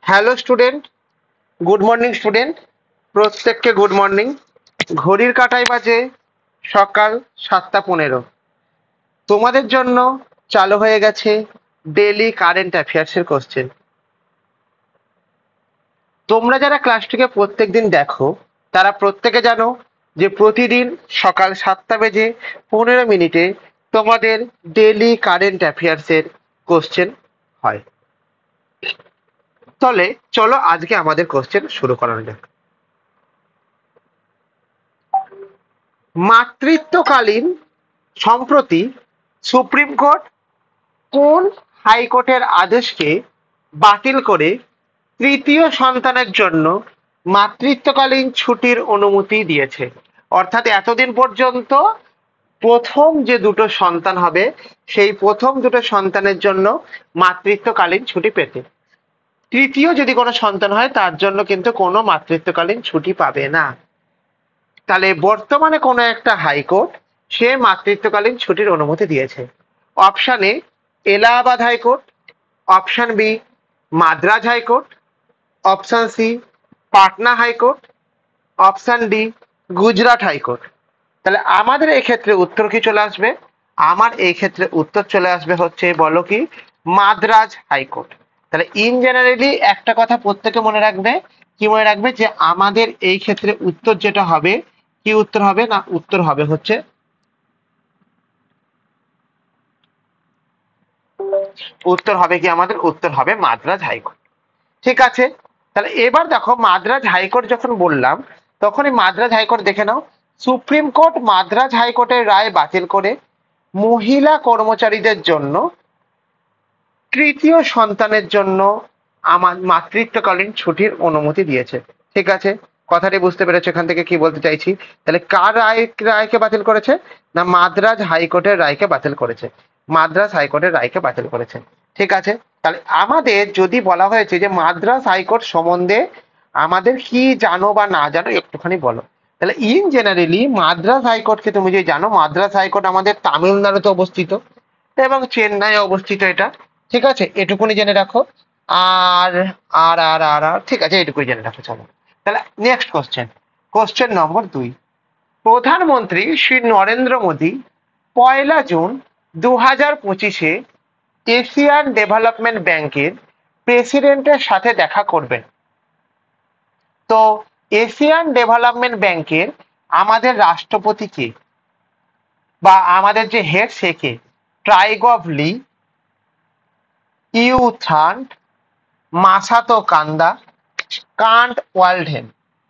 Hello student, good morning student. প্রত্যেককে good morning. ঘড়ির কাঁটায় বাজে সকাল 7:15। তোমাদের জন্য চালু হয়ে গেছে ডেইলি কারেন্ট অ্যাফেয়ার্সের কোশ্চেন। তোমরা যারা ক্লাসটিকে প্রত্যেকদিন দেখো তারা প্রত্যেকে জানো যে প্রতিদিন সকাল 7:15 তোমাদের ডেইলি কারেন্ট অ্যাফেয়ার্সের কোশ্চেন হয়। তাহলে চলো আজকে আমাদের কোশ্চেন শুরু করানো যাক। মাতৃত্বকালীন সম্প্রতি সুপ্রিম কোর্ট কোন হাইকোর্টের আদেশকে বাতিল করে তৃতীয় সন্তানের জন্য মাতৃত্বকালীন ছুটির অনুমতি দিয়েছে? অর্থাৎ এতদিন পর্যন্ত প্রথম যে দুটো সন্তান হবে সেই প্রথম দুটো সন্তানের জন্য মাতৃত্বকালীন ছুটি পেতে, তৃতীয় যদি কোনো সন্তান হয় তার জন্য কিন্তু কোনো মাতৃত্বকালীন ছুটি পাবে না। তাহলে বর্তমানে কোনো একটা হাইকোর্ট সে মাতৃত্বকালীন ছুটির অনুমতি দিয়েছে। Option A Allahabad high court, option B Madras high court, option C Patna high court, option D Gujarat high court. তাহলে আমাদের এই ক্ষেত্রে উত্তর কি চলে আসবে? আমার এই ক্ষেত্রে উত্তর চলে আসবে হচ্ছে, বলো কি, মাদ্রাজ হাইকোর্ট। তাহলে ইন জেনারেলি একটা কথা প্রত্যেকে মনে রাখবে, কি মনে রাখবে, যে আমাদের এই ক্ষেত্রে উত্তর যেটা হবে, কি উত্তর হবে না, উত্তর হবে হচ্ছে, উত্তর হবে কি, আমাদের উত্তর হবে মাদ্রাজ হাইকোর্ট। ঠিক আছে, তাহলে এবার দেখো মাদ্রাজ হাইকোর্ট যখন বললাম তখন এই মাদ্রাজ হাইকোর্ট দেখে নাও। সুপ্রিম কোর্ট মাদ্রাজ হাইকোর্টের রায় বাতিল করে মহিলা কর্মচারীদের জন্য তৃতীয় সন্তানের জন্য আমার মাতৃত্বকালীন ছুটির অনুমতি দিয়েছে। ঠিক আছে, কথাটি বুঝতে পেরেছো এখান থেকে কি বলতে চাইছি? তাহলে কার রায়কে বাতিল করেছে না, মাদ্রাজ হাইকোর্টের রায়কে বাতিল করেছে। মাদ্রাজ হাইকোর্টের রায়কে বাতিল করেছে। ঠিক আছে, তাহলে আমাদের যদি বলা হয়েছে যে মাদ্রাজ হাইকোর্ট সম্বন্ধে আমাদের কি জানো বা না জানো একটুখানি বলো। তাহলে ইন জেনারেলি মাদ্রাজ হাইকোর্টকে তুমি যে জানো, মাদ্রাজ হাইকোর্ট আমাদের তামিলনাড়ুতে অবস্থিত এবং চেন্নাই অবস্থিত এটা। ঠিক আছে, এটুকুনি জেনে রাখো। আর আর আর আর আর ঠিক আছে, এটুকুই জেনে রাখো। চলো তাহলে নেক্সট কোশ্চেন, কোশ্চেন নম্বর 2। প্রধানমন্ত্রী Shri Narendra Modi 1 June 2025 Asian development ব্যাংকের প্রেসিডেন্টের সাথে দেখা করবেন। তো এশিয়ান ডেভেলপমেন্ট ব্যাংকের আমাদের রাষ্ট্রপতি কে বা আমাদের যে head say K? ট্রাইগভ Li, you থান্ট, মাসাতো কান্দা, কান্ট ওয়ালডেন।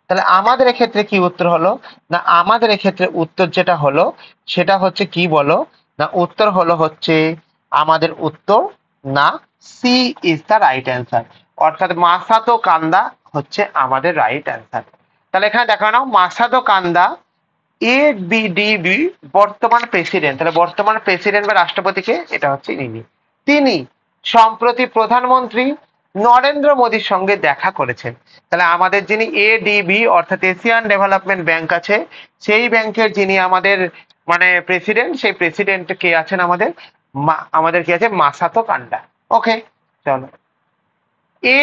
তাহলে আমাদের এক্ষেত্রে কি উত্তর হলো না, আমাদের এক্ষেত্রে উত্তর যেটা হলো সেটা হচ্ছে কি বলো না, উত্তর হলো হচ্ছে, আমাদের উত্তর না, C is the right answer. অর্থাৎ মাসাতো কান্দা হচ্ছে আমাদের রাইট অ্যান্সার। তাহলে এখানে দেখো নাও, মাসাতো কান্দা এবিডিবি বর্তমান প্রেসিডেন্ট। তাহলে বর্তমান প্রেসিডেন্ট বা রাষ্ট্রপতিকে, এটা হচ্ছে ইনি। তিনি সম্প্রতি প্রধানমন্ত্রী নরেন্দ্র মোদীর সঙ্গে দেখা করেছেন। তাহলে আমাদের যিনি এডিবি অর্থাৎ এশিয়ান ডেভেলপমেন্ট ব্যাংক আছে, সেই ব্যাংকের যিনি আমাদের মানে প্রেসিডেন্ট, সেই প্রেসিডেন্ট কে আছেন আমাদের, আমাদের কি আছে, মাসাতো কান্ডা। ওকে, চলো।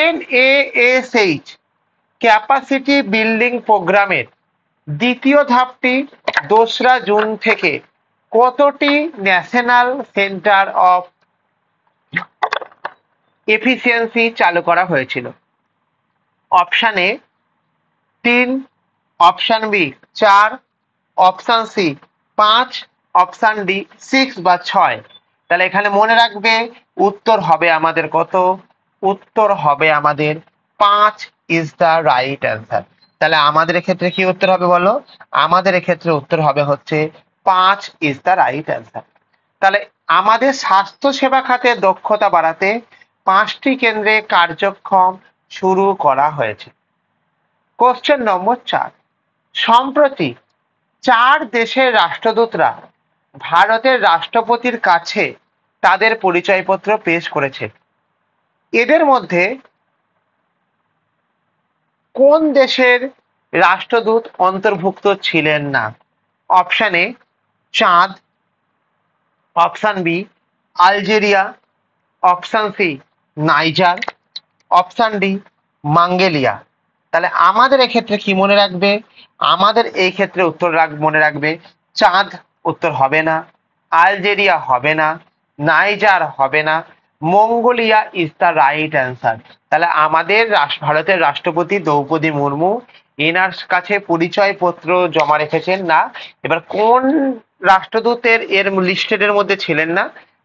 এনএএসএইচ ক্যাপাসিটি বিল্ডিং প্রোগ্রামের দ্বিতীয় ধাপটি 2রা জুন থেকে কতটি ন্যাশনাল সেন্টার অফ এফিসিয়েন্সি চালু করা হয়েছিল? Option A 3, option B 4, option C 5, option D 6 বা 6। তাহলে এখানে মনে রাখবে উত্তর হবে আমাদের কত? উত্তর হবে আমাদের 5 ইজ দ্য রাইট অ্যান্সার। তাহলে আমাদের ক্ষেত্রে কি উত্তর হবে বলো? আমাদের ক্ষেত্রে উত্তর হবে হচ্ছে 5 ইজ দ্য রাইট অ্যান্সার। তাহলে আমাদের স্বাস্থ্য সেবা খাতে দক্ষতা বাড়াতে 5টি কেন্দ্রে কার্যক্রম শুরু করা হয়েছে। Question number 4। সম্প্রতি 4 দেশের রাষ্ট্রদূতরা ভারতের রাষ্ট্রপতির কাছে তাদের পরিচয়পত্র পেশ করেছে। এদের মধ্যে কোন দেশের রাষ্ট্রদূত অন্তর্ভুক্ত ছিলেন না? Option A Chad, option B Algeria, option C Niger, option D Mongolia. তাহলে আমাদের এক্ষেত্রে কি মনে রাখবে? আমাদের এই ক্ষেত্রে উত্তর মনে রাখবে চাঁদ উত্তর হবে না, আলজেরিয়া হবে না, নাইজার হবে না, Mongolia is the right answer. তাহলে আমাদের ভারতের রাষ্ট্রপতি দ্রৌপদী মুর্মু এনার কাছে পরিচয় পত্র জমা রেখেছেন না। এবার কোন রাষ্ট্রদূতের এর লিস্টেড মধ্যে ছিলেন না?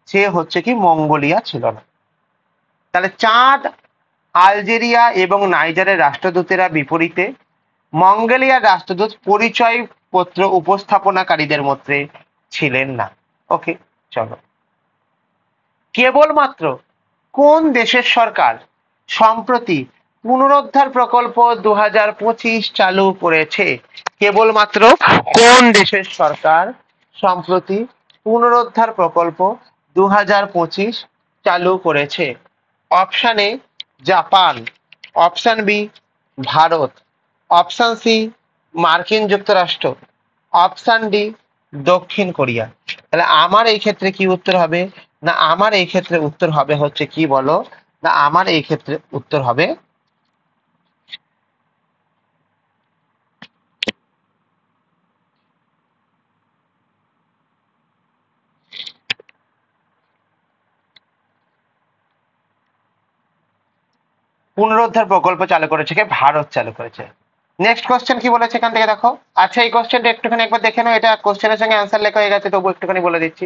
সে হচ্ছে কি মঙ্গোলিয়া ছিল না। তাহলে চাঁদ, আলজেরিয়া এবং নাইজারের রাষ্ট্রদূতেরা বিপরীতে, মঙ্গোলিয়ার রাষ্ট্রদূত পরিচয় পত্র উপস্থাপনাকারীদের মধ্যে ছিলেন না। ওকে, চলো। কেবলমাত্র কোন দেশের সরকার সম্প্রতি পুনরুদ্ধার প্রকল্প 2025 চালু করেছে? কেবলমাত্র কোন দেশের সরকার সম্প্রতি পুনরুদ্ধার প্রকল্প 2025 চালু করেছে? Option A Japan, option B Bharat, option C মার্কিন যুক্তরাষ্ট্র, অপশন ডি দক্ষিণ কোরিয়া। তাহলে আমার এই ক্ষেত্রে কি উত্তর হবে? না আমার এই ক্ষেত্রে উত্তর হবে হচ্ছে কি বলো? না আমার এই ক্ষেত্রে উত্তর হবে পুনরুদ্ধার প্রকল্প চালু করেছে কে? ভারত চালু করেছে। নেক্সট কোশ্চেন কি বলেছে এখান থেকে দেখো। আচ্ছা এই কোশ্চেনটা একটুখানি একবার দেখে নাও, এটা কোশ্চেনের সঙ্গে অ্যান্সার লেখা হয়ে গেছে, তবু একটুখানি বলে দিচ্ছি।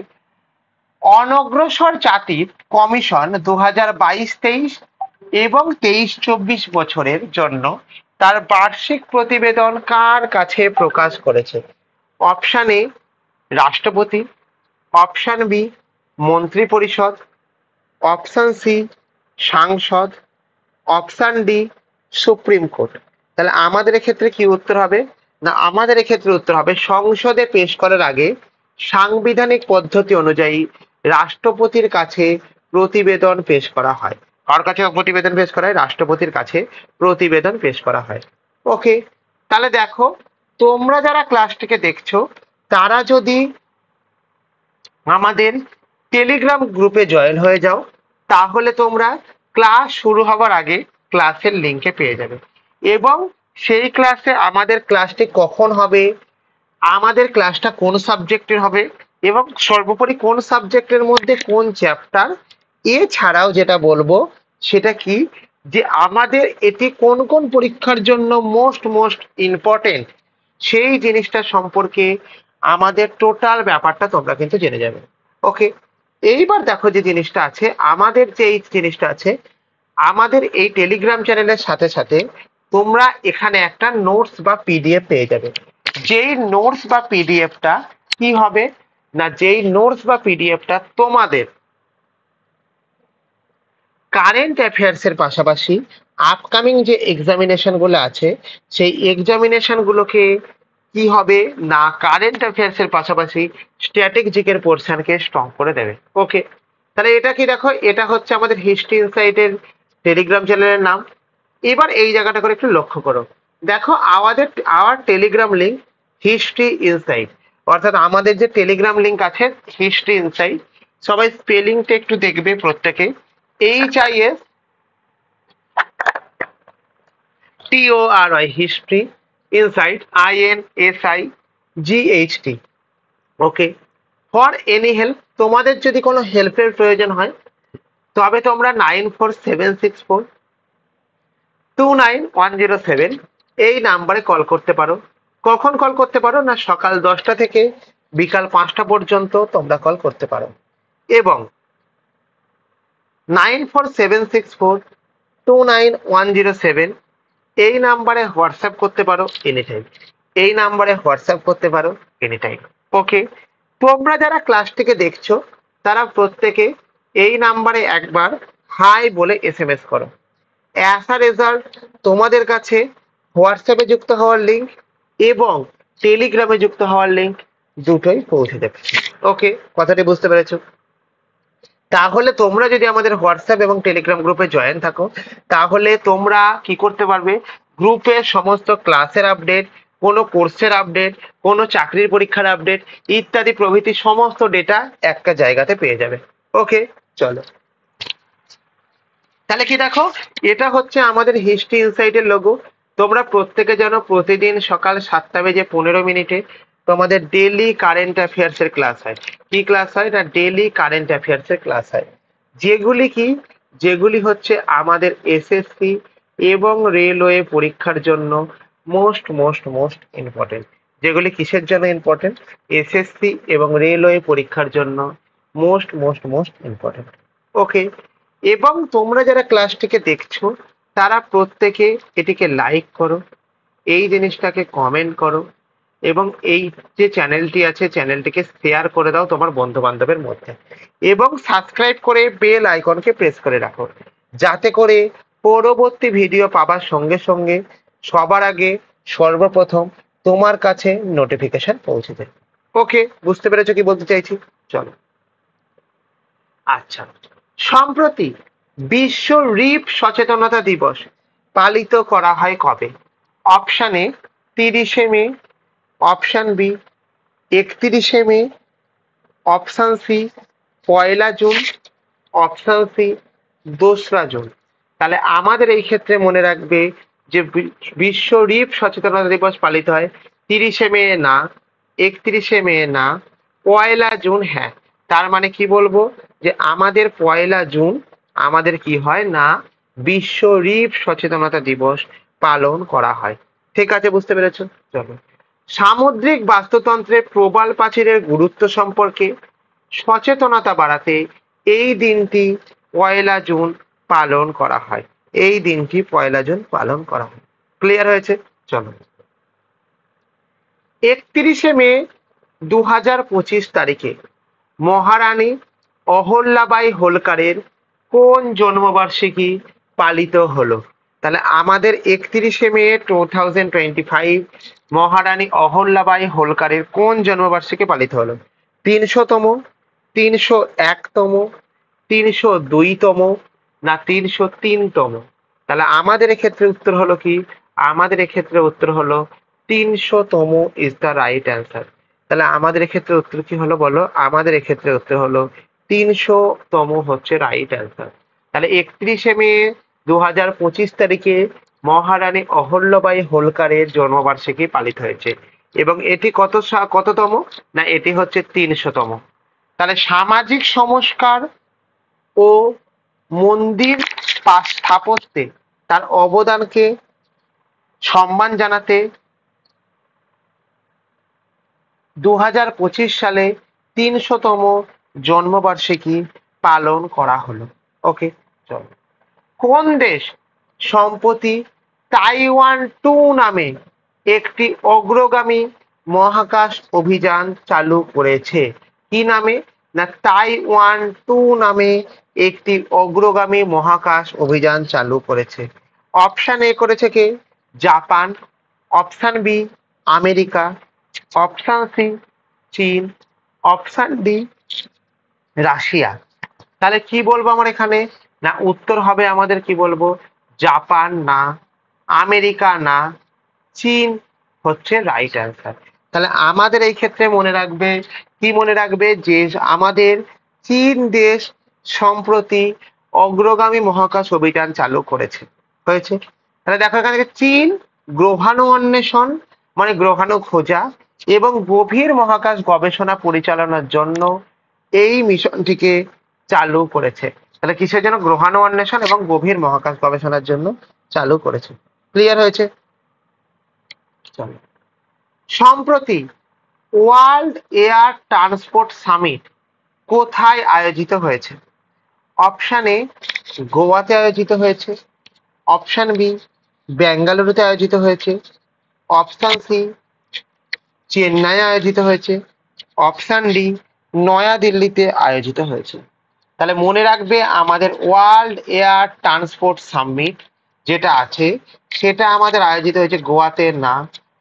অনগ্রসর জাতির কমিশন 2022-23 এবং 23-24 বছরের জন্য তার বার্ষিক প্রতিবেদন কার কাছে প্রকাশ করেছে? অপশন এ রাষ্ট্রপতি, অপশন বি মন্ত্রী পরিষদ, অপশন সি সাংসদ, অপশন ডি সুপ্রিম কোর্ট। তাহলে আমাদের ক্ষেত্রে কি উত্তর হবে? না আমাদের ক্ষেত্রে উত্তর হবে সংসদে পেশ করার আগে সাংবিধানিক পদ্ধতি অনুযায়ী রাষ্ট্রপতির কাছে প্রতিবেদন পেশ করা হয়। কার কাছে প্রতিবেদন পেশ করা হয়? রাষ্ট্রপতির কাছে প্রতিবেদন পেশ করা হয়। ওকে, তাহলে দেখো তোমরা যারা ক্লাসটিকে দেখছো তারা যদি আমাদের টেলিগ্রাম গ্রুপে জয়েন হয়ে যাও তাহলে তোমরা ক্লাস শুরু হবার আগে ক্লাসের লিঙ্কে পেয়ে যাবে, এবং সেই ক্লাসে আমাদের ক্লাসটি কখন হবে, আমাদের ক্লাসটা কোন সাবজেক্টের হবে, এবং সর্বোপরি কোন সাবজেক্টের মধ্যে কোন চ্যাপ্টার, এছাড়াও যেটা বলবো সেটা কি যে আমাদের এটি কোন কোন পরীক্ষার জন্য মোস্ট মোস্ট ইম্পর্টেন্ট সেই জিনিসটা সম্পর্কে আমাদের টোটাল ব্যাপারটা তোমরা কিন্তু জেনে যাবে। ওকে, এইবার দেখো যে জিনিসটা আছে, আমাদের যে এই জিনিসটা আছে, আমাদের এই টেলিগ্রাম চ্যানেলের সাথে সাথে তোমরা এখানে একটা নোটস বা পিডিএফ পেয়ে যাবে। যেই নোটস বা পিডিএফটা কি হবে? না যেই নোটস বা পিডিএফটা তোমাদের কারেন্ট অ্যাফেয়ার্স এর পাশাপাশি আপকামিং যে এক্সামিনেশন গুলো আছে সেই এক্সামিনেশন গুলোকে কি হবে না কারেন্ট অ্যাফেয়ার্স এর পাশাপাশি স্ট্র্যাটেজিকের পোর্শনকে স্ট্রং করে দেবে। ওকে, তাহলে এটা কি দেখো, এটা হচ্ছে আমাদের হিস্ট্রি ইনসাইটের টেলিগ্রাম চ্যানেলের নাম। এবার এই জায়গাটা করে একটু লক্ষ্য করো, দেখো hour Telegram link history insight, অর্থাৎ আমাদের যে টেলিগ্রাম লিঙ্ক আছে হিস্ট্রি ইনসাইট, সবাই স্পেলিংটা একটু দেখবে প্রত্যেকে, HISTORY history insight INSIGHT। Okay, for any help, তোমাদের যদি কোনো হেল্পের প্রয়োজন হয় তবে তোমরা 9476429107 এই নাম্বারে কল করতে পারো। কখন কল করতে পারো? না সকাল 10টা থেকে বিকাল 5টা পর্যন্ত তোমরা কল করতে পারো, এবং 9476429107 এই নাম্বারে হোয়াটসঅ্যাপ করতে পারো এনিটাইম, এই নাম্বারে হোয়াটসঅ্যাপ করতে পারো এনিটাইম। ওকে, তোমরা যারা ক্লাসটিকে দেখছো তারা প্রত্যেকে এই নাম্বারে একবার হাই বলে এসএমএস করো। অ্যাজ আ রেজাল্ট তোমাদের কাছে হোয়াটসঅ্যাপে যুক্ত হওয়ার লিঙ্ক এবং টেলিগ্রামে যুক্ত হওয়ার লিঙ্ক দুটোই পৌঁছে যাবে। ওকে, কথাটি বুঝতে পেরেছো? তাহলে তোমরা যদি আমাদের হোয়াটসঅ্যাপ এবং টেলিগ্রাম গ্রুপে জয়েন থাকো তাহলে তোমরা কি করতে পারবে, গ্রুপের সমস্ত ক্লাসের আপডেট, কোনো কোর্সের আপডেট, কোনো চাকরির পরীক্ষার আপডেট ইত্যাদি প্রভৃতি সমস্ত ডেটা একটা জায়গাতে পেয়ে যাবে। ওকে, চলো। তাহলে কি দেখো, এটা হচ্ছে আমাদের হিস্ট্রি ইনসাইটের লোগো। তোমরা প্রত্যেকে জানো প্রতিদিন সকাল 7:15 তোমাদের ডেইলি কারেন্ট অ্যাফেয়ার্স এর ক্লাস হয়। কি ক্লাস হয় না, ডেইলি কারেন্ট অ্যাফেয়ার্স এর ক্লাস হয়। যেগুলি কি, যেগুলি হচ্ছে আমাদের এসএসসি এবং রেলওয়ে পরীক্ষার জন্য মোস্ট মোস্ট মোস্ট ইম্পর্টেন্ট। যেগুলি কিসের জন্য ইম্পর্টেন্ট, এসএসসি এবং রেলওয়ে পরীক্ষার জন্য মোস্ট মোস্ট মোস্ট ইম্পর্টেন্ট। ওকে, এবং তোমরা যারা ক্লাসটিকে দেখছো তারা প্রত্যেকে এটিকে লাইক করো, এই জিনিসটাকে কমেন্ট করো, এবং এই যে চ্যানেলটি আছে চ্যানেলটিকে শেয়ার করে দাও তোমার বন্ধু বান্ধবের মধ্যে, এবং সাবস্ক্রাইব করে বেল আইকনকে প্রেস করে রাখো, যাতে করে পরবর্তী ভিডিও পাবার সঙ্গে সঙ্গে সবার আগে সর্বপ্রথম তোমার কাছে নোটিফিকেশন পৌঁছে যায়। ওকে, বুঝতে পেরেছো কি বলতে চাইছি? চলো। আচ্ছা, সম্প্রতি বিশ্ব রিপ সচেতনতা দিবস পালিত করা হয় কবে? অপশন এ 30শে মে, অপশন বি 31শে মে, অপশন সি 1লা জুন, অপশন সি 2রা জুন। তাহলে আমাদের এই ক্ষেত্রে মনে রাখবে যে বিশ্ব রিপ সচেতনতা দিবস পালিত হয় 30শে মে না, 31শে মে না, 1লা জুন হ্যাঁ। তার মানে কি বলবো, যে আমাদের 1লা জুন আমাদের কি হয় না, বিশ্ব রিপ সচেতনতা দিবস পালন করা হয়। ঠিক আছে, বুঝতে পেরেছো? চলো। সামুদ্রিক বাস্তুতন্ত্রের প্রবাল প্রাচীরের গুরুত্ব সম্পর্কে সচেতনতা বাড়াতে এই দিনটি 1লা জুন পালন করা হয়। এই দিনটি 1লা জুন পালন করা হয়। ক্লিয়ার হয়েছে? চলো। 31শে মে 2025 মহারানী অহল্যাবাই হোলকারের কোন জন্মবার্ষিকী পালিত হলো? তাহলে আমাদের 31শে মে 2025 মহারানী অহল্যাবাই হোলকারের কোন জন্মবার্ষিকী পালিত হলো? 300তম, 301তম, 302তম, না 303তম? তাহলে আমাদের এক্ষেত্রে উত্তর হলো কি, আমাদের এক্ষেত্রে উত্তর হলো 300তম ইজ দ্য রাইট অ্যান্সার। তাহলে আমাদের এক্ষেত্রে উত্তর কি হলো বলো, আমাদের এক্ষেত্রে উত্তর হলো 300তম হচ্ছে রাইট অ্যান্সার। তাহলে 31শে মে 2025 মহারানী অহল্যাবাই হোলকারের জন্মবার্ষিকী পালিত হয়েছে, এবং এটি কততম, না এটি হচ্ছে 300তম। তাহলে সামাজিক সংস্কার ও মন্দির স্থাপত্যে তার অবদানকে সম্মান জানাতে 2025 300তম জন্মবার্ষিকী পালন করা হলো। ওকে, চলো। কোন দেশ সম্প্রতি তাইওয়ান 2 নামে একটি অগ্রগামী মহাকাশ অভিযান চালু করেছে? কি নামে, না তাইওয়ান 2 নামে একটি অগ্রগামী মহাকাশ অভিযান চালু করেছে। অপশন এ করেছে কে, Japan, option B America, option C চীন, অপশন ডি রাশিয়া। তাহলে কি বলবো আমার এখানে, না উত্তর হবে আমাদের কি বলবো, জাপান না, আমেরিকা না, চীন হচ্ছে রাইট অ্যান্সার। তাহলে আমাদের এই ক্ষেত্রে মনে রাখবে, কি মনে রাখবে, যে আমাদের চীন দেশ সম্প্রতি অগ্রগামী মহাকাশ অভিযান চালু করেছে, হয়েছে। তাহলে দেখো এখানে চীন গ্রহাণু অন্বেষণ মানে গ্রহাণু খোঁজা এবং গভীর মহাকাশ গবেষণা পরিচালনার জন্য এই মিশনটিকে চালু করেছে। তাহলে কিসের জন্য, গ্রহাণু অন্বেষণ এবং গভীর মহাকাশ গবেষণার জন্য চালু করেছে। ক্লিয়ার হয়েছে? চলো। সম্প্রতি ওয়ার্ল্ড এয়ার ট্রান্সপোর্ট সামিট কোথায় আয়োজিত হয়েছে? অপশন এ গোয়াতে আয়োজিত হয়েছে, অপশন বি বেঙ্গালুরুতে আয়োজিত হয়েছে, অপশন সি চেন্নাই আয়োজিত হয়েছে, অপশন ডি নয়াদিল্লিতে আয়োজিত হয়েছে। তাহলে মনে রাখবে আমাদের ওয়ার্ল্ড এয়ার ট্রান্সপোর্ট সামিট যেটা আছে সেটা আমাদের আয়োজিত হয়েছে গোয়াতে না,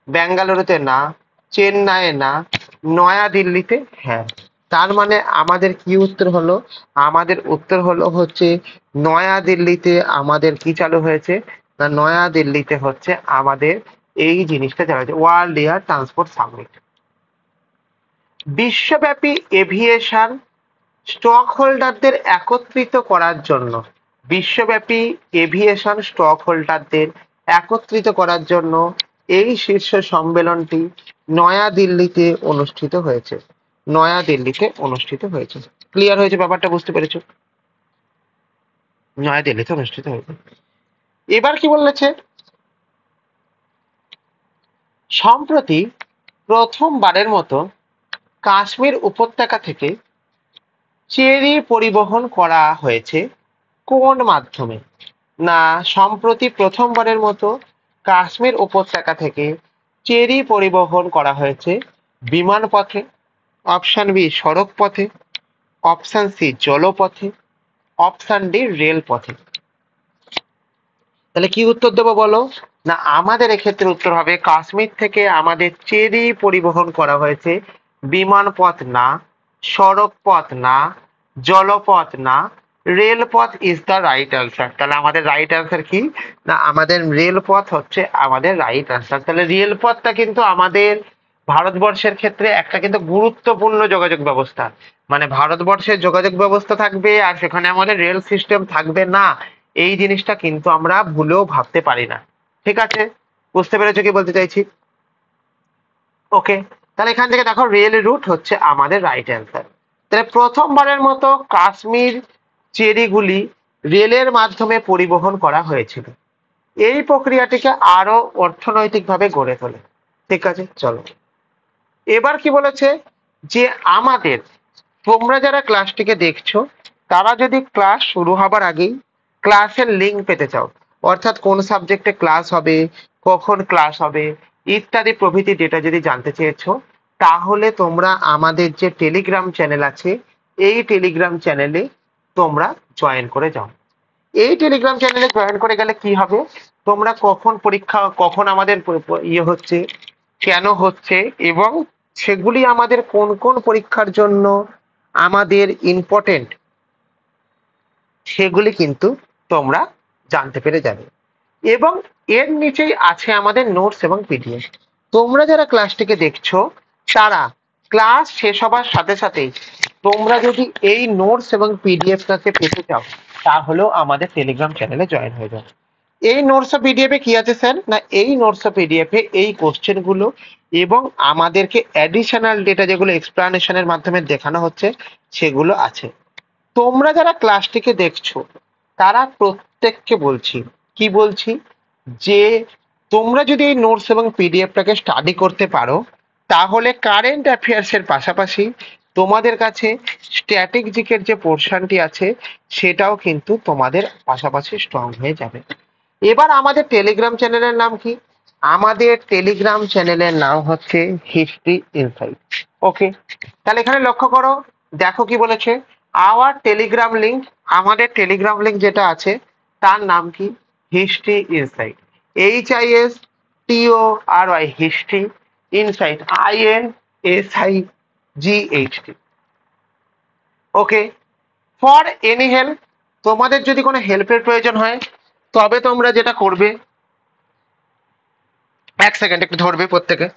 বেঙ্গালুরুতে না, চেন্নাইয়ে না, নয়াদিল্লিতে হ্যাঁ। তার মানে আমাদের কি উত্তর হলো, আমাদের উত্তর হলো হচ্ছে নয়াদিল্লিতে আমাদের কি চালু হয়েছে, না নয়াদিল্লিতে হচ্ছে আমাদের এই জিনিসটা চালু হয়েছে, ওয়ার্ল্ড এয়ার ট্রান্সপোর্ট সামিট। বিশ্বব্যাপী এভিয়েশন স্টক হোল্ডারদের একত্রিত করার জন্য বিশ্বব্যাপী এভিয়েশন স্টক হোল্ডারদের একত্রিত করার জন্য এই শীর্ষ সম্মেলনটি নয়াদিল্লিতে অনুষ্ঠিত হয়েছে। নয়াদিল্লিতে অনুষ্ঠিত হয়েছে। ক্লিয়ার হয়েছে ব্যাপারটা, বুঝতে পেরেছো? নয়াদিল্লিতে অনুষ্ঠিত হয়েছে। এবার কি বলেছে, সম্প্রতি প্রথমবারের মতো কাশ্মীর উপত্যকা থেকে চেরি পরিবহন করা হয়েছে কোন মাধ্যমে? না, সম্প্রতি প্রথমবারের মতো কাশ্মীর উপত্যকা থেকে চেরি পরিবহন করা হয়েছে বিমান পথে, অপশন বি সড়ক পথে, অপশন সি জলপথে, অপশন ডি রেল পথে। তাহলে কি উত্তর দেবো বলো? না, আমাদের এক্ষেত্রে উত্তর হবে কাশ্মীর থেকে আমাদের চেরি পরিবহন করা হয়েছে বিমান পথ না, সড়ক পথ না, জলপথ না, রেলপথ ইজ দ্য রাইট আনসার। তাহলে আমাদের রাইট আনসার কি? না, আমাদের রেলপথ হচ্ছে আমাদের রাইট আনসার। তাহলে রেলপথটা কিন্তু আমাদের ভারতবর্ষের ক্ষেত্রে একটা কিন্তু গুরুত্বপূর্ণ যোগাযোগ ব্যবস্থা। মানে ভারতবর্ষের যোগাযোগ ব্যবস্থা থাকবে আর সেখানে আমাদের রেল সিস্টেম থাকবে না, এই জিনিসটা কিন্তু আমরা ভুলেও ভাবতে পারি না। ঠিক আছে, বুঝতে পেরেছো কি বলতে চাইছি? ওকে, তাহলে এখান থেকে দেখো রেল রুট হচ্ছে আমাদের রাইট অ্যান্সার। তাহলে প্রথমবারের মতো কাশ্মীর চেরিগুলি রেলের মাধ্যমে পরিবহন করা হয়েছিল। এই প্রক্রিয়াটিকে আরো অর্থনৈতিকভাবে গড়ে তোলে। ঠিক আছে, চলো এবার কি বলেছে, যে আমাদের, তোমরা যারা ক্লাসটিকে দেখছো তারা যদি ক্লাস শুরু হবার আগেই ক্লাসের লিঙ্ক পেতে চাও, অর্থাৎ কোন সাবজেক্টে ক্লাস হবে, কখন ক্লাস হবে ইত্যাদি প্রভৃতি ডেটা যদি জানতে চেয়েছো, তাহলে তোমরা আমাদের যে টেলিগ্রাম চ্যানেল আছে এই টেলিগ্রাম চ্যানেলে তোমরা জয়েন করে যাও। এই টেলিগ্রাম চ্যানেলে জয়েন করে গেলে কি হবে, তোমরা কখন পরীক্ষা, কখন আমাদের ইয়ে হচ্ছে, কেন হচ্ছে, এবং সেগুলি আমাদের কোন কোন পরীক্ষার জন্য আমাদের ইম্পর্টেন্ট, সেগুলি কিন্তু তোমরা জানতে পেরে যাবে। এবং এর নিচেই আছে আমাদের নোটস এবং পিডিএফ। তোমরা যারা ক্লাসটিকে দেখছো তারা ক্লাস শেষ হবার সাথে সাথেই তোমরা যদি এই নোটস এবং পিডিএফটাকে পেতে চাও তাহলেও আমাদের টেলিগ্রাম চ্যানেলে জয়েন হয়ে যাও। এই নোটস ও পিডিএফ এ কি আছে স্যার? না, এই নোটস ও পিডিএফ এ এই কোশ্চেন গুলো এবং আমাদেরকে অ্যাডিশনাল ডেটা যেগুলো এক্সপ্লানেশনের মাধ্যমে দেখানো হচ্ছে সেগুলো আছে। তোমরা যারা ক্লাসটিকে দেখছো তারা প্রত্যেককে বলছি, কি বলছি, যে তোমরা যদি এই নোটস এবং পিডিএফটাকে স্টাডি করতে পারো তাহলে কারেন্ট অ্যাফেয়ার্স এর পাশাপাশি তোমাদের কাছে স্ট্র্যাটেজিকের যে পোর্শনটি আছে সেটাও কিন্তু তোমাদের পাশাপাশি স্ট্রং হয়ে যাবে। এবার আমাদের টেলিগ্রাম চ্যানেলের নাম কি? আমাদের টেলিগ্রাম চ্যানেলের নাম হচ্ছে হিস্ট্রি ইনসাইট। ওকে, তাহলে এখানে লক্ষ্য করো, দেখো কি বলেছে, আওয়ার টেলিগ্রাম লিঙ্ক, আমাদের টেলিগ্রাম লিঙ্ক যেটা আছে তার নাম কি? History insight. HISTORY, history insight, INSIGHT। Okay, for any help, তোমাদের যদি কোনো হেল্পের প্রয়োজন হয় তবে তোমরা যেটা করবে, এক সেকেন্ড একটু ধরবে প্রত্যেকে।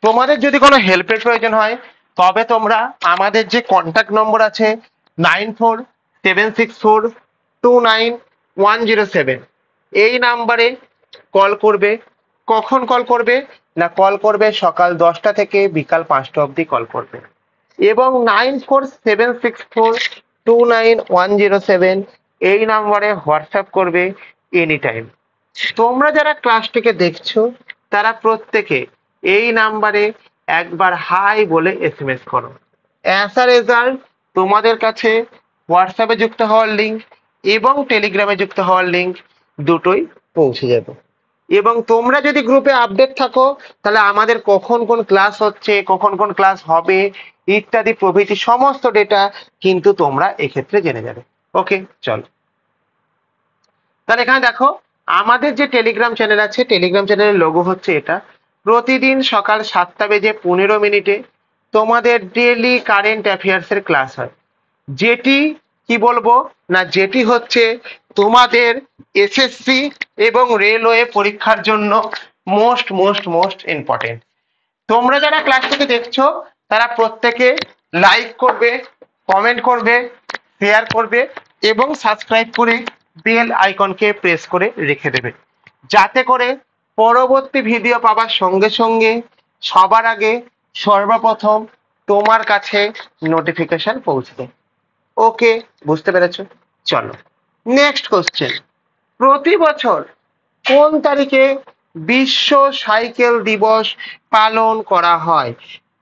তোমাদের যদি কোনো হেল্পের প্রয়োজন হয় তবে তোমরা আমাদের যে কন্ট্যাক্ট নম্বর আছে 9476429107, এই নাম্বারে কল করবে। কখন কল করবে? না, কল করবে সকাল 10টা থেকে বিকাল 5টা অবধি কল করবে, এবং 9476429107 এই নাম্বারে হোয়াটসঅ্যাপ করবে এনি টাইম। তোমরা যারা ক্লাসটিকে দেখছো তারা প্রত্যেকে এই নাম্বারে একবার হাই বলে এসএমএস করো। অ্যাজ আ রেজাল্ট তোমাদের কাছে হোয়াটসঅ্যাপে যুক্ত হওয়ার লিঙ্ক এবং টেলিগ্রামে যুক্ত হওয়ার লিঙ্ক দুটোই পৌঁছে যাবে। এবং তোমরা যদি গ্রুপে আপডেট থাকো তাহলে আমাদের কখন কোন ক্লাস হচ্ছে, কখন কোন ক্লাস হবে ইত্যাদি প্রভৃতি সমস্ত ডেটা কিন্তু তোমরা এক্ষেত্রে জেনে যাবে। ওকে, চলো তাহলে এখানে দেখো আমাদের যে টেলিগ্রাম চ্যানেল আছে, টেলিগ্রাম চ্যানেলের লোগো হচ্ছে এটা। প্রতিদিন সকাল 7টা বেজে 15 মিনিটে তোমাদের ডেইলি কারেন্ট অ্যাফেয়ার্স এর ক্লাস হয়, যেটি কি বলবো না, যেটি হচ্ছে তোমাদের এসএসসি এবং রেলওয়ে পরীক্ষার জন্য মোস্ট মোস্ট মোস্ট ইম্পর্টেন্ট। তোমরা যারা ক্লাসটাকে দেখছো তারা প্রত্যেকে লাইক করবে, কমেন্ট করবে, শেয়ার করবে এবং সাবস্ক্রাইব করে বেল আইকনকে প্রেস করে রেখে দেবে, যাতে করে পরবর্তী ভিডিও পাবার সঙ্গে সঙ্গে সবার আগে সর্বপ্রথম তোমার কাছে নোটিফিকেশন পৌঁছবে। ওকে, বুঝতে পেরেছো? চলো নেক্সট কোশ্চেন। প্রতি বছর কোন তারিখে বিশ্ব সাইকেল দিবস পালন করা হয়?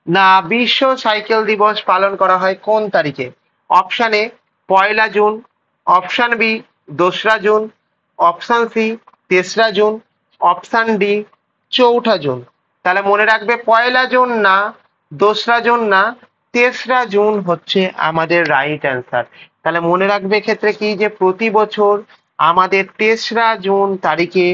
না, বিশ্ব সাইকেল দিবস পালন করা হয় কোন তারিখে? Option A 1 June, option B 2রা জুন, অপশন সি 3রা জুন, অপশন ডি 4ঠা জুন। তাহলে মনে রাখবে 1 জুন না, 2রা জুন না, 3রা জুন হচ্ছে আমাদের রাইট অ্যান্সার। তাহলে মনে রাখবে ক্ষেত্রে কি, যে প্রতি বছর আমাদের 3রা জুন তারিখে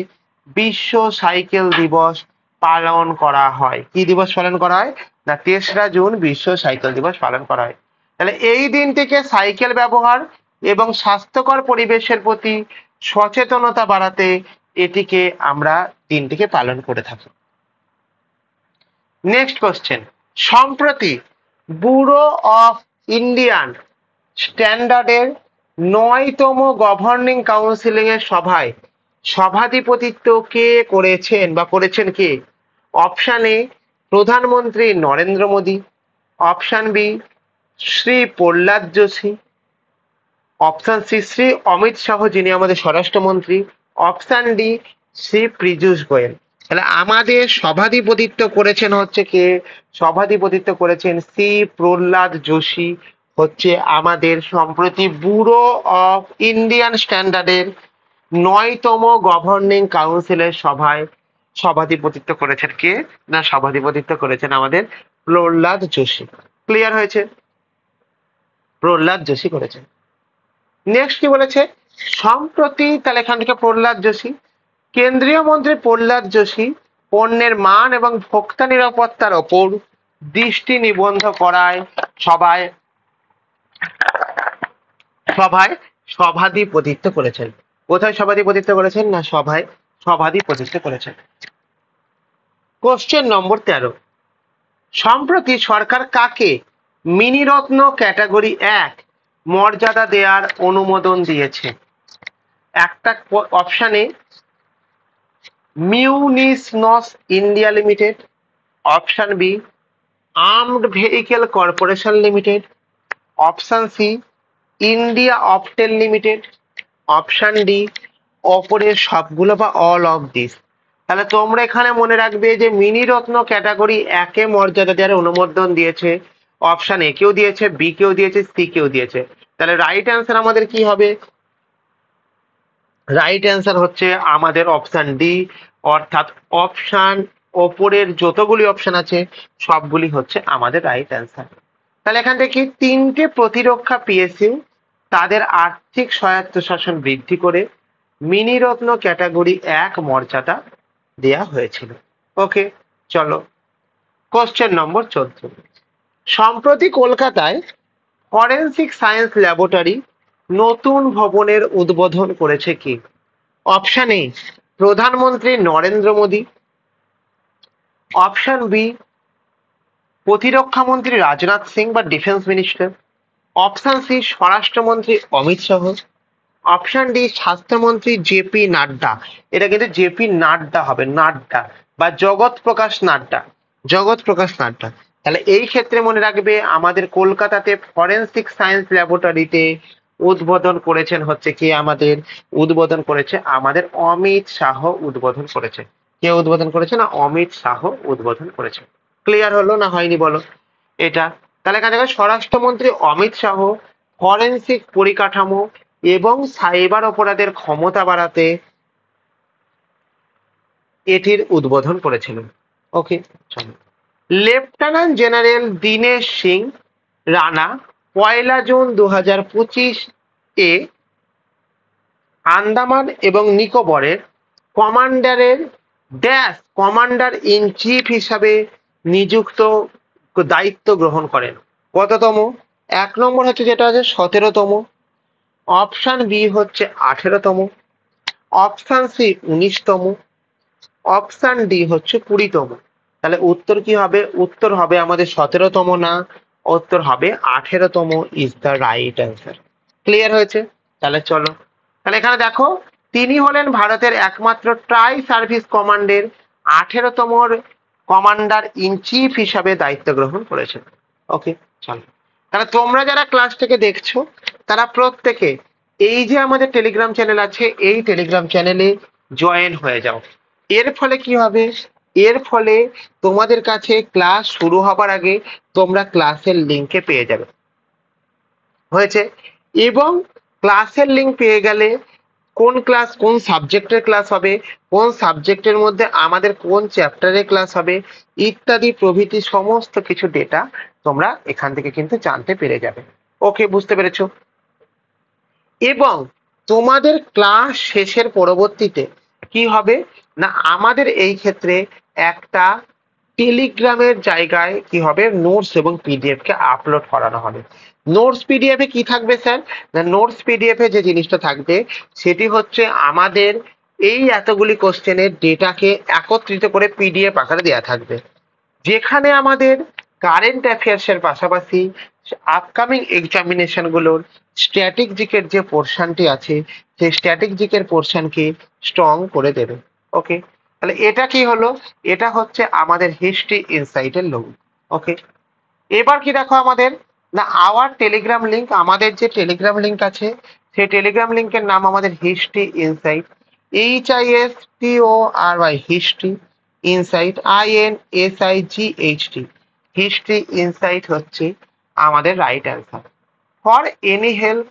বিশ্ব সাইকেল দিবস পালন করা হয়। কি দিবস পালন করা হয়? না, 3রা জুন বিশ্ব সাইকেল দিবস পালন করা হয়। তাহলে এই দিনটিকে সাইকেল ব্যবহার এবং স্বাস্থ্যকর পরিবেশের প্রতি সচেতনতা বাড়াতে এটিকে আমরা দিনটিকে পালন করে থাকি। Next question. সম্প্রতি ব্যুরো অফ ইন্ডিয়ান স্ট্যান্ডার্ডের 9তম গভর্নিং কাউন্সিলিং এর সভায় সভাধিপতিত্ব কে করেছেন বা করেছেন কে? অপশন এ প্রধানমন্ত্রী Narendra Modi, option B Shri Pralhad Joshi, option C Shri Amit Shah যিনি আমাদের স্বরাষ্ট্রমন্ত্রী, অপশন ডি শ্রী পীযূষ গোয়েল। তাহলে আমাদের সভাধিপতিত্ব করেছেন হচ্ছে কে? সভাধিপতিত্ব করেছেন শ্রী প্রহ্লাদ যোশী, হচ্ছে আমাদের সম্প্রতি ব্যুরো অফ ইন্ডিয়ান স্ট্যান্ডার্ডের 9তম গভর্নিং কাউন্সিলের সভায় সভাধিপতিত্ব করেছেন কে? না, সভাধিপতিত্ব করেছেন আমাদের প্রহ্লাদ যোশী। ক্লিয়ার হয়েছে? প্রহ্লাদ যোশী করেছেন। নেক্সট কি বলেছে? সম্প্রতি, তাহলে এখান থেকে প্রহ্লাদ যোশী, কেন্দ্রীয় মন্ত্রী প্রহ্লাদ যোশী পণ্যের মান এবং ভোক্তা নিরাপত্তার ওপর দৃষ্টি নিবদ্ধ করায় সভায় সভায় সভাধিপতিত্ব করেছেন। কোথায় সভাধিপতিত্ব করেছেন? না, সভায় সভাধিপতিত্ব করেছেন। Question number 13। সম্প্রতি সরকার কাকে মিনিরত্ন ক্যাটাগরি 1 মর্যাদা দেওয়ার অনুমোদন দিয়েছে? একটা option A munitions India limited, option B armoured vehicle corporation limited, option C India Optel limited, option D অপরের সবগুলো বা অল অফ দিস। তাহলে তোমরা এখানে মনে রাখবে যে মিনিরত্ন ক্যাটাগরি 1 মর্যাদা দেওয়ার অনুমোদন দিয়েছে অপশন এ কেও দিয়েছে, বি কেও দিয়েছে, সি কেও দিয়েছে। তাহলে রাইট অ্যান্সার আমাদের কি হবে? রাইট অ্যান্সার হচ্ছে আমাদের অপশন ডি, অর্থাৎ অপশন ওপরের যতগুলি অপশন আছে সবগুলি হচ্ছে আমাদের রাইট অ্যান্সার। তাহলে এখান থেকে 3টে প্রতিরক্ষা পিএসইউ তাদের আর্থিক স্বায়ত্তশাসন বৃদ্ধি করে মিনিরত্ন ক্যাটাগরি 1 মর্যাদা দেয়া হয়েছিল। ওকে, চলো কোশ্চেন নম্বর 14। সম্প্রতি কলকাতায় ফরেন্সিক সায়েন্স ল্যাবরেটরি নতুন ভবনের উদ্বোধন করেছে কি? অপশন এ প্রধানমন্ত্রী নরেন্দ্র মোদী, অপশন বি প্রতিরক্ষা মন্ত্রী রাজনাথ সিং বা ডিফেন্স মিনিস্টার, অপশন সি স্বরাষ্ট্রমন্ত্রী অমিত শাহ, অপশন ডি স্বাস্থ্যমন্ত্রী জেপি নাড্ডা। এটা কিন্তু জেপি নাড্ডা হবে, নাড্ডা বা জগৎ প্রকাশ নাড্ডা, জগৎ প্রকাশ নাড্ডা। তাহলে এই ক্ষেত্রে মনে রাখবে আমাদের কলকাতাতে ফরেন্সিক সায়েন্স ল্যাবরেটরিতে উদ্বোধন করেছেন হচ্ছে কি, আমাদের উদ্বোধন করেছে আমাদের অমিত শাহ উদ্বোধন করেছে। কে উদ্বোধন করেছে? না, অমিত শাহ উদ্বোধন করেছে। ক্লিয়ার হলো না হয়নি বলো এটা? তাহলে এখানে দেখো স্বরাষ্ট্রমন্ত্রী অমিত শাহ ফরেন্সিক পরিকাঠামো এবং সাইবার অপরাধের ক্ষমতা বাড়াতে এটির উদ্বোধন করেছিলেন। ওকে, চলো। Lieutenant general Dinesh Singh Rana 1 June 2025 এ আন্দামান এবং নিকোবরের কমান্ডারের কমান্ডার ইন চিফ হিসাবে নিযুক্ত দায়িত্ব গ্রহণ করেন। কততম? 1 নম্বর হচ্ছে যেটা আছে 17তম, অপশন বি হচ্ছে 18তম, অপশন সি 19তম, অপশন ডি হচ্ছে 20তম। তাহলে উত্তর কি হবে? উত্তর হবে আমাদের 17তম না, উত্তর হবে 18তম is the right answer. Clear হয়েছে? তাহলে চলো, তাহলে এখানে দেখো তিনি হলেন ভারতের একমাত্র ট্রাই সার্ভিস কমান্ডের 18তম কমান্ডার ইন চিফ হিসাবে দায়িত্ব গ্রহণ করেছেন। ওকে, চলো, তাহলে তোমরা যারা ক্লাসটাকে দেখছো তারা প্রত্যেকে এই যে আমাদের টেলিগ্রাম চ্যানেল আছে এই টেলিগ্রাম চ্যানেলে জয়েন হয়ে যাও। এর ফলে কি হবে? এর ফলে তোমাদের কাছে ক্লাস শুরু হবার আগে তোমরা ক্লাসের লিঙ্কে পেয়ে যাবে। হয়েছে? এবং ক্লাসের লিঙ্ক পেয়ে গেলে কোন ক্লাস, কোন সাবজেক্টের ক্লাস হবে, কোন সাবজেক্টের মধ্যে আমাদের কোন চ্যাপ্টারের ক্লাস হবে ইত্যাদি প্রভৃতি সমস্ত কিছু ডেটা তোমরা এখান থেকে কিন্তু জানতে পেরে যাবে। ওকে, বুঝতে পেরেছো? এবং তোমাদের ক্লাস শেষের পরবর্তীতে কি হবে না, আমাদের এই ক্ষেত্রে একটা টেলিগ্রামের জায়গায় কি হবে, নোটস এবং পিডিএফ কে আপলোড করানো হবে। নোটস পিডিএফ এ কি থাকবে স্যার? না, নোটস পিডিএফ এ যে জিনিসটা থাকবে সেটি হচ্ছে আমাদের এই এতগুলি কোশ্চেনের ডেটাকে একত্রিত করে পিডিএফ আকারে দেওয়া থাকবে, যেখানে আমাদের কারেন্ট অ্যাফেয়ার্স এর পাশাপাশি আপকামিং এক্সামিনেশন গুলোর স্ট্যাটিক জিকের যে পোর্শনটি আছে সেই স্ট্যাটিক জিকের পোর্শনকে স্ট্রং করে দেবে। ওকে, তাহলে এটা কি হলো? এটা হচ্ছে আমাদের হিস্ট্রি ইনসাইটের লোগো। ওকে, এবার কি দেখো আমাদের না, আওয়ার টেলিগ্রাম লিংক, আমাদের যে টেলিগ্রাম লিংক আছে সেই টেলিগ্রাম লিংকের নাম আমাদের history insight, HISTORY, history insight, INSIGHT, history insight হচ্ছে আমাদের right answer. For any help,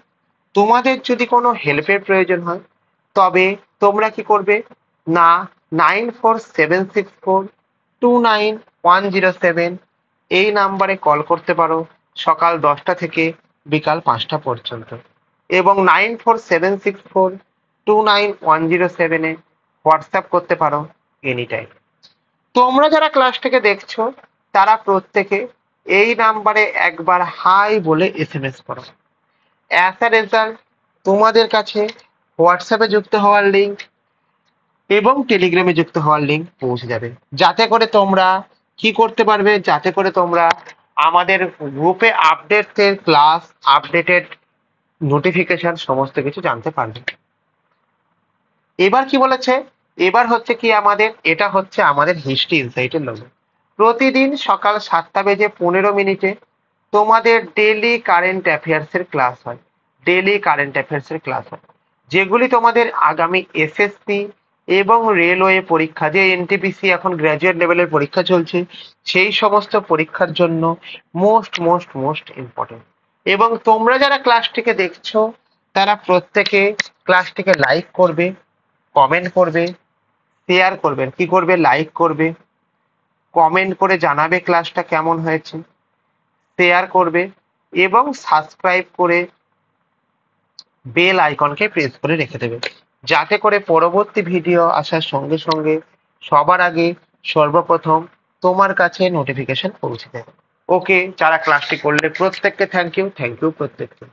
তোমাদের যদি কোনো হেল্পের প্রয়োজন হয় তবে তোমরা কি করবে না, 9476429107 এই নাম্বারে কল করতে পারো সকাল 10টা থেকে বিকাল 5টা পর্যন্ত, এবং 9476429107 হোয়াটসঅ্যাপ করতে পারো এনি টাইম। তোমরা যারা ক্লাসটাকে দেখছো তারা প্রত্যেকে এই নাম্বারে একবার হাই বলে এসএমএস করো। অ্যাজ আ রেজাল্ট তোমাদের কাছে হোয়াটসঅ্যাপে যুক্ত হওয়ার লিঙ্ক এবং টেলিগ্রামে যুক্ত হওয়ার লিঙ্ক পৌঁছে যাবে, যাতে করে তোমরা কি করতে পারবে, যাতে করে তোমরা আমাদের গ্রুপে আপডেটের ক্লাস, আপডেটেড নোটিফিকেশন সমস্ত কিছু জানতে পারবে। এবার কি বলেছে? এবার হচ্ছে কি আমাদের, এটা হচ্ছে আমাদের হিস্ট্রি ইনসাইটের লোগো। প্রতিদিন সকাল 7:15 তোমাদের ডেইলি কারেন্ট অ্যাফেয়ার্স এর ক্লাস হয়, ডেইলি কারেন্ট অ্যাফেয়ার্স এর ক্লাস হয়, যেগুলি তোমাদের আগামী এসএসসি এবং রেলওয়ে পরীক্ষা, যে এনটিপিসি এখন গ্র্যাজুয়েট লেভেলের পরীক্ষা চলছে সেই সমস্ত পরীক্ষার জন্য মোস্ট মোস্ট মোস্ট ইম্পর্টেন্ট। এবং তোমরা যারা ক্লাসটিকে দেখছো তারা প্রত্যেকে ক্লাসটিকে লাইক করবে, কমেন্ট করবে, শেয়ার করবে, কি করবে, লাইক করবে, কমেন্ট করে জানাবে ক্লাসটা কেমন হয়েছে, শেয়ার করবে এবং সাবস্ক্রাইব করে বেল আইকনকে প্রেস করে রেখে দেবে, যাতে করে পরবর্তী ভিডিও আসার সঙ্গে সঙ্গে সবার আগে সর্বপ্রথম তোমার কাছে নোটিফিকেশন পৌঁছে যাবে। ওকে, যারা ক্লাসটি করলে প্রত্যেককে থ্যাংক ইউ, থ্যাংক ইউ প্রত্যেককে।